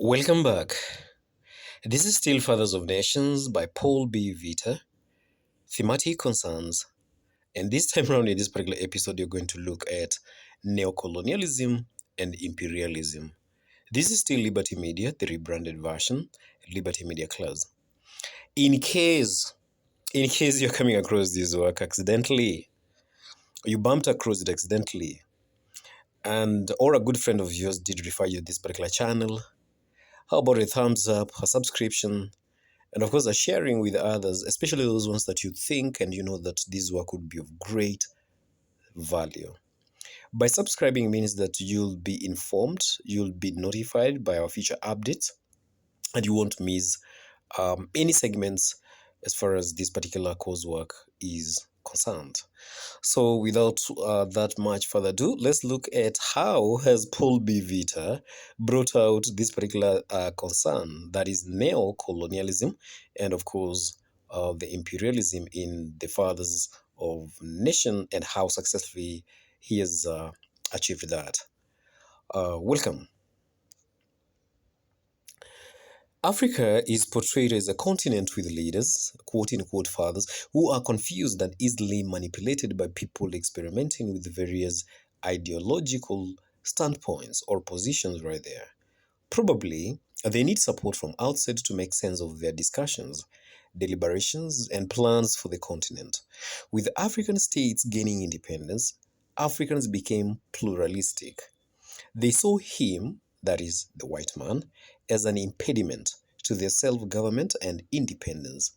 Welcome back. This is still Fathers of Nations by Paul B. Vitta, thematic concerns. And this time around in this particular episode, you're going to look at neocolonialism and imperialism. This is still Liberty Media, the rebranded version, Liberty Media Class. In case, in case you're coming across this work accidentally, you bumped across it accidentally, and or a good friend of yours did refer you to this particular channel, how about a thumbs up, a subscription, and of course, sharing with others, especially those ones that you think and you know that this work would be of great value. By subscribing means that you'll be informed, you'll be notified by our future updates, and you won't miss any segments as far as this particular coursework is concerned. So without that much further ado, let's look at how has Paul B. Vitta brought out this particular concern, that is neo-colonialism, and of course the imperialism in the fathers of nation, and how successfully he has achieved that. Welcome. Africa is portrayed as a continent with leaders, quote-unquote fathers, who are confused and easily manipulated by people experimenting with various ideological standpoints or positions right there. Probably, they need support from outside to make sense of their discussions, deliberations, and plans for the continent. With African states gaining independence, Africans became pluralistic. They saw him, that is, the white man, as an impediment to their self-government and independence.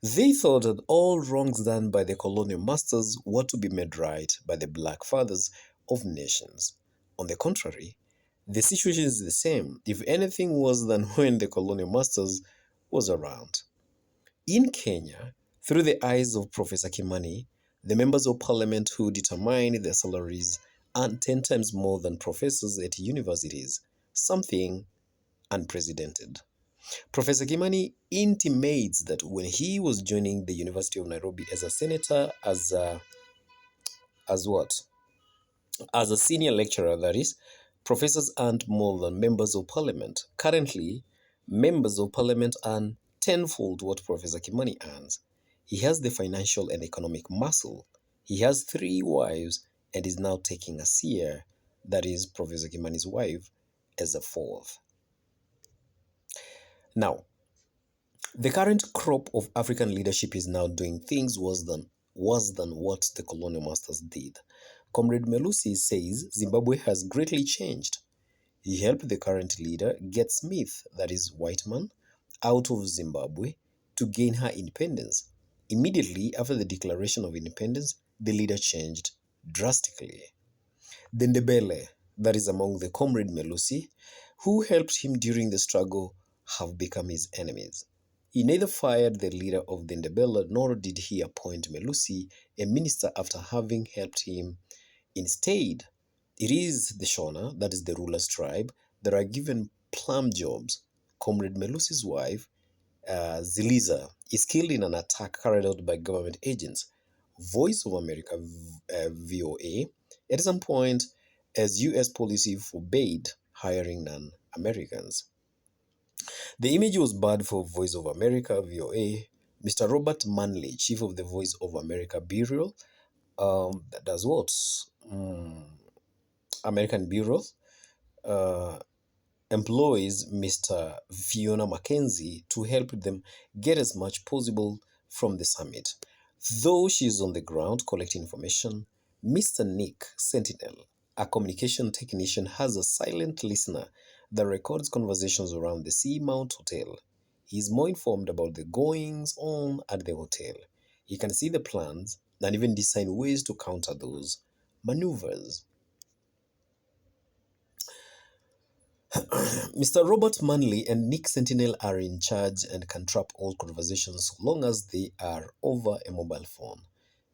They thought that all wrongs done by the colonial masters were to be made right by the black fathers of nations. On the contrary, the situation is the same, if anything, was than when the colonial masters was around. In Kenya, through the eyes of Professor Kimani, the members of parliament who determine their salaries earn 10 times more than professors at universities, something unprecedented. Professor Kimani intimates that when he was joining the University of Nairobi as a senator, as what? As a senior lecturer, that is, professors earned more than members of parliament. Currently, members of parliament earn tenfold what Professor Kimani earns. He has the financial and economic muscle. He has 3 wives and is now taking Asiya, that is Professor Kimani's wife, as a fourth. Now, the current crop of African leadership is now doing things worse than what the colonial masters did. Comrade Melusi says Zimbabwe has greatly changed. He helped the current leader get Smith, that is Whiteman, out of Zimbabwe to gain her independence. Immediately after the declaration of independence, the leader changed drastically. The Ndebele, that is among the Comrade Melusi, who helped him during the struggle, have become his enemies. He neither fired the leader of the Ndebele nor did he appoint Melusi a minister after having helped him. Instead, it is the Shona, that is the ruler's tribe, that are given plum jobs. Comrade Melusi's wife, Ziliza, is killed in an attack carried out by government agents. Voice of America, VOA, at some point, as U.S. policy forbade hiring non-Americans. The image was bad for Voice of America, VOA. Mr. Robert Manley, chief of the Voice of America Bureau, that does what? American Bureau, uh, employs Mr. Fiona Mackenzie to help them get as much possible from the summit. Though she is on the ground collecting information, Mr. Nick Sentinel, a communication technician, has a silent listener that records conversations around the Seamount Hotel. He is more informed about the goings on at the hotel. He can see the plans and even design ways to counter those maneuvers. Mr. Robert Manley and Nick Sentinel are in charge and can trap all conversations so long as they are over a mobile phone.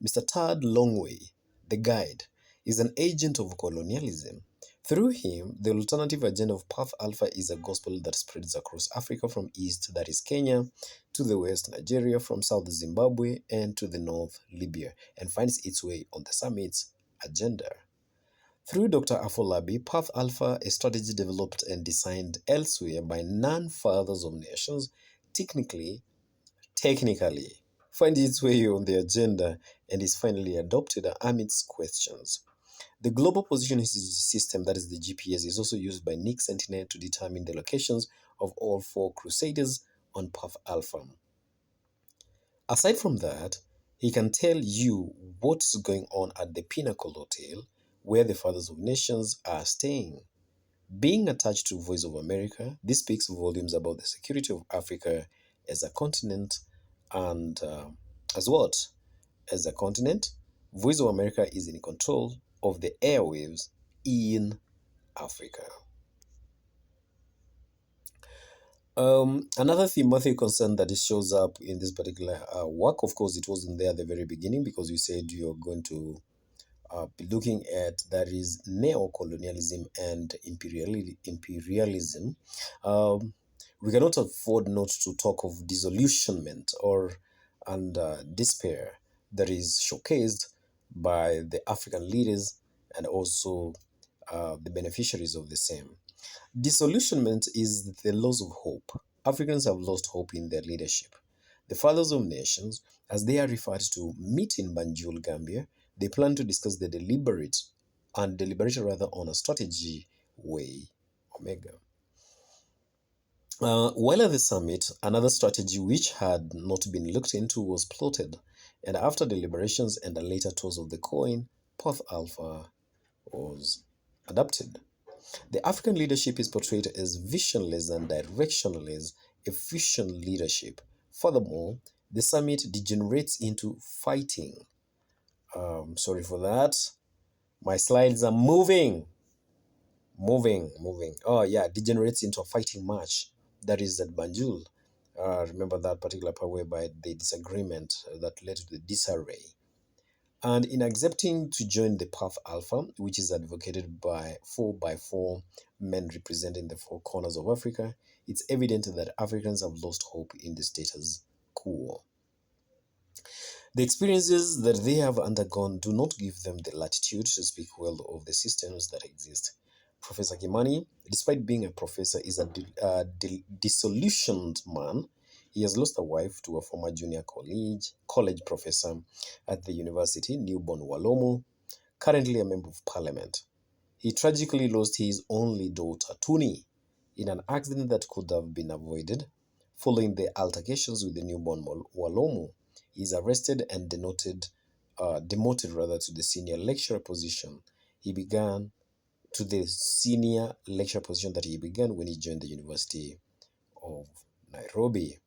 Mr. Tad Longway, the guide, is an agent of colonialism. Through him, the alternative agenda of Path Alpha is a gospel that spreads across Africa from east, that is Kenya, to the west, Nigeria, from south, Zimbabwe, and to the north, Libya, and finds its way on the summit's agenda. Through Dr. Afolabi, Path Alpha, a strategy developed and designed elsewhere by non-fathers of nations, technically, technically, finds its way on the agenda and is finally adopted amidst questions. The global positioning system, that is the GPS, is also used by Nick Sentinel to determine the locations of all four crusaders on Path Alpha. Aside from that, he can tell you what's going on at the Pinnacle Hotel, where the Fathers of Nations are staying. Being attached to Voice of America, this speaks volumes about the security of Africa as a continent and as what? As a continent, Voice of America is in control of the airwaves in Africa. Another thematic concern that it shows up in this particular work, of course, it wasn't there at the very beginning because you said you're going to be looking at, that is neocolonialism and imperialism. Um, we cannot afford not to talk of disillusionment or and despair that is showcased by the African leaders and also the beneficiaries of the same. Disillusionment is the loss of hope. Africans have lost hope in their leadership. The fathers of nations, as they are referred to, meet in Banjul, Gambia. They plan to discuss the deliberation rather on a strategy way, Omega. While at the summit, another strategy which had not been looked into was plotted, and after deliberations and a later toss of the coin, Path Alpha was adopted. The African leadership is portrayed as visionless and directionless, efficient leadership. Furthermore, the summit degenerates into fighting. Sorry for that. My slides are moving, moving. Oh, yeah, degenerates into a fighting match. That is at Banjul. Remember that particular part whereby the disagreement that led to the disarray. And in accepting to join the Path Alpha, which is advocated by 4x4 men representing the four corners of Africa, it's evident that Africans have lost hope in the status quo. The experiences that they have undergone do not give them the latitude to speak well of the systems that exist. Professor Kimani, despite being a professor, is a disillusioned man. He has lost a wife to a former junior college professor at the university, newborn Walomo, currently a member of parliament. He tragically lost his only daughter, Tuni, in an accident that could have been avoided. Following the altercations with the newborn Walomo, he is arrested and demoted rather to the senior lecturer position. He began to the senior lecturer position that he began when he joined the University of Nairobi.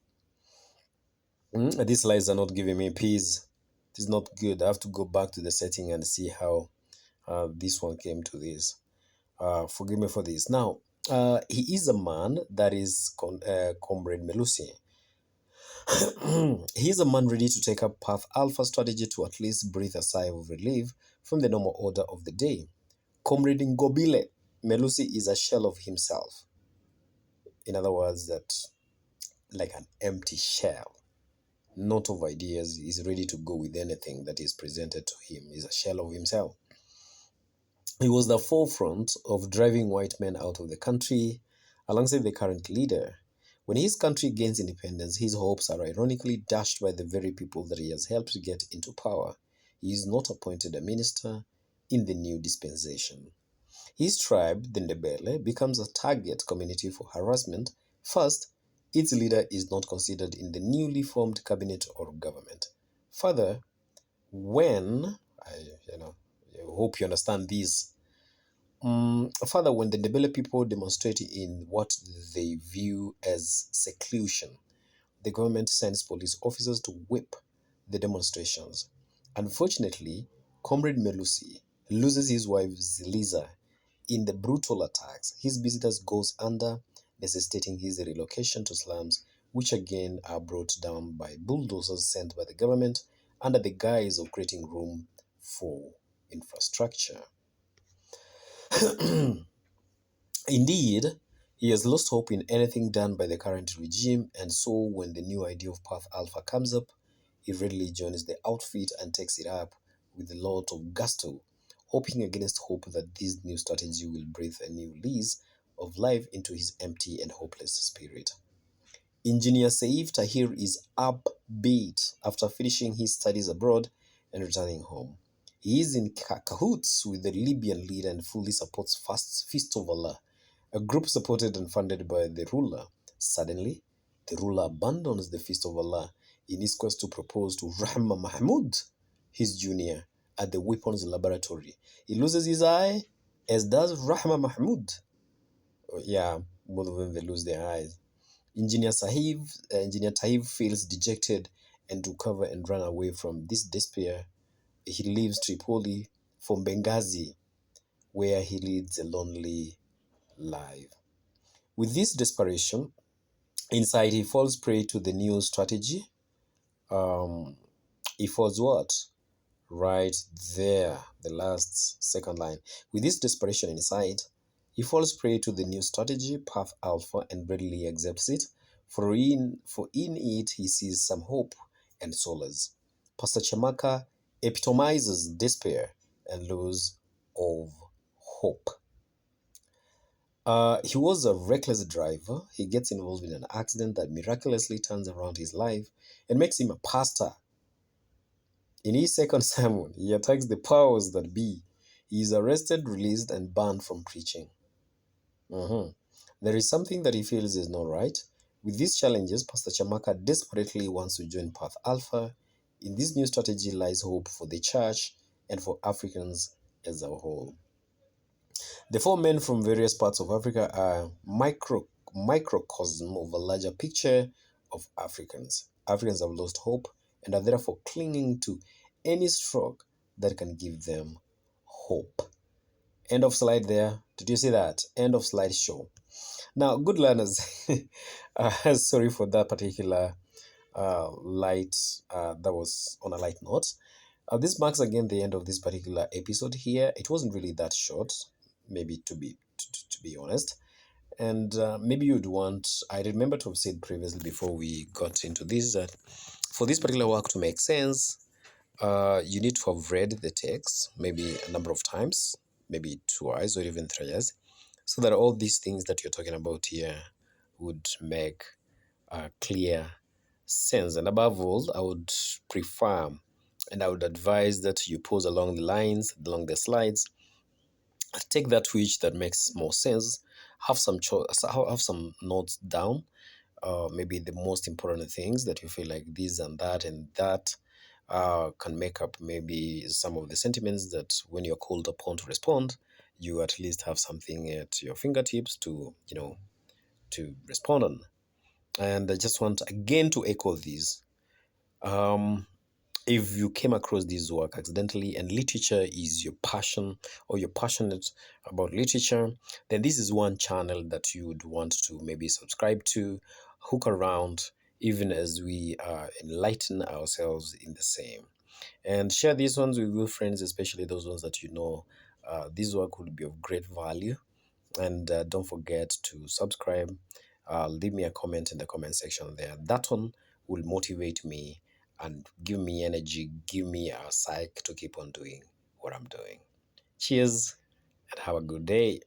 These slides are not giving me peace. It is not good. I have to go back to the setting and see how this one came to this. Forgive me for this. Now, he is a man that is Comrade Melusi. He is a man ready to take up Path Alpha strategy to at least breathe a sigh of relief from the normal order of the day. Comrade Ngobile Melusi is a shell of himself. In other words, that like an empty shell, not of ideas. He's ready to go with anything that is presented to him. He's a shell of himself. He was the forefront of driving white men out of the country alongside the current leader. When his country gains independence, his hopes are ironically dashed by the very people that he has helped to get into power. He is not appointed a minister in the new dispensation. His tribe, the Ndebele, becomes a target community for harassment. First, its leader is not considered in the newly formed cabinet or government. Further, when I hope you understand this. Further, when the Ndebele people demonstrate in what they view as seclusion, the government sends police officers to whip the demonstrations. Unfortunately, Comrade Melusi loses his wife Ziliza in the brutal attacks. His business goes under, necessitating his relocation to slums, which again are brought down by bulldozers sent by the government under the guise of creating room for infrastructure. Indeed, he has lost hope in anything done by the current regime, and so when the new idea of Path Alpha comes up, he readily joins the outfit and takes it up with a lot of gusto. hoping against hope that this new strategy will breathe a new lease of life into his empty and hopeless spirit. Engineer Saif Tahir is upbeat after finishing his studies abroad and returning home. He is in cahoots with the Libyan leader and fully supports Fast Fist of Allah, a group supported and funded by the ruler. Suddenly, the ruler abandons the Fist of Allah in his quest to propose to Rahma Mahmud, his junior, at the weapons laboratory. He loses his eye, as does Rahma Mahmud. Yeah, both of them they lose their eyes. Engineer Taib feels dejected and to cover and run away from this despair. He leaves Tripoli for Benghazi, where he leads a lonely life. With this desperation, inside he falls prey to the new strategy. Um, he falls what? Right there, the last second line. With this desperation inside, he falls prey to the new strategy, Path Alpha, and readily accepts it. For in it he sees some hope and solace. Pastor Chamaka epitomizes despair and loss of hope. He was a reckless driver. He gets involved in an accident that miraculously turns around his life and makes him a pastor. In his second sermon, he attacks the powers that be. He is arrested, released, and banned from preaching. Mhm. There is something that he feels is not right. With these challenges, Pastor Chamaka desperately wants to join Path Alpha. In this new strategy lies hope for the church and for Africans as a whole. The four men from various parts of Africa are microcosm of a larger picture of Africans. Africans have lost hope and are therefore clinging to any stroke that can give them hope. End of slide there. Did you see that? End of slide show. Now, good learners, sorry for that particular that was on a light note. This marks again the end of this particular episode here. It wasn't really that short, maybe to be honest. And maybe you'd want, I remember to have said previously before we got into this that for this particular work to make sense, you need to have read the text maybe a number of times, maybe twice or even thrice, so that all these things that you're talking about here would make clear sense. And above all, I would prefer and I would advise that you pause along the lines, along the slides, take that which that makes more sense, have some notes down, maybe the most important things that you feel like this and that can make up maybe some of the sentiments that when you're called upon to respond, you at least have something at your fingertips to, to respond on. And I just want again to echo this. Um, if you came across this work accidentally and literature is your passion or you're passionate about literature, then this is one channel that you would want to maybe subscribe to, hook around, even as we enlighten ourselves in the same. And share these ones with your friends, especially those ones that this work would be of great value. And don't forget to subscribe. Leave me a comment in the comment section there. That one will motivate me and give me energy, give me a psych to keep on doing what I'm doing. Cheers and have a good day.